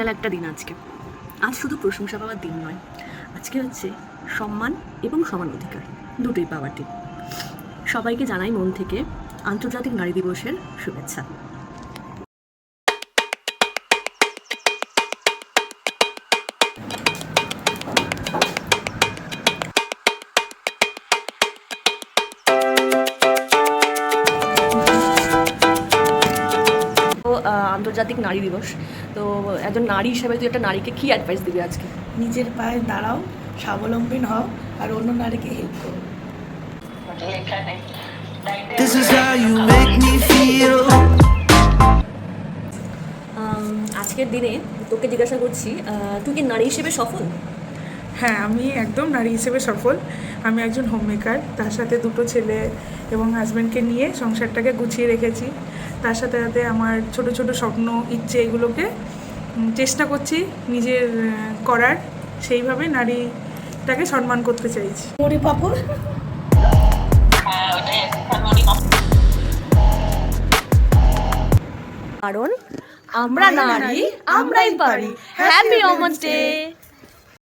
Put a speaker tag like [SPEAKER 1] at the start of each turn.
[SPEAKER 1] Special একটা দিন আজকে। আজ শুধু প্রশংসা পাওয়ার দিন নয়, আজকে হচ্ছে সম্মান এবং সমান অধিকার দুটোই পাওয়ার দিন। সবাইকে জানাই মন থেকে আন্তর্জাতিক নারী দিবসের শুভেচ্ছা। আন্তর্জাতিক নারী দিবস, তো একজন নারী হিসেবে তুই একটা নারীকে কী অ্যাডভাইস দিবি আজকে?
[SPEAKER 2] নিজের পায়ে দাঁড়াও, স্বাবলম্বী হও আর অন্য নারীকে হেল্প করো।
[SPEAKER 3] This is how you make me feel.
[SPEAKER 1] আজকের দিনে তোকে জিজ্ঞাসা করছি, তুই কি নারী হিসেবে সফল?
[SPEAKER 2] হ্যাঁ, আমি একদম নারী হিসেবে সফল। আমি একজন হোমমেকার, তার সাথে দুটো ছেলে এবং হাজব্যান্ডকে নিয়ে সংসারটাকে গুছিয়ে রেখেছি। তার সাথে সাথে আমার ছোট ছোট স্বপ্ন, ইচ্ছে এগুলোকে চেষ্টা করছি নিজের করার, সেইভাবে নারীটাকে সম্মান করতে চাইছি। মুড়ি পাপড়।
[SPEAKER 1] কারণ আমরা নারী, আমরাই পারি। Happy women's day.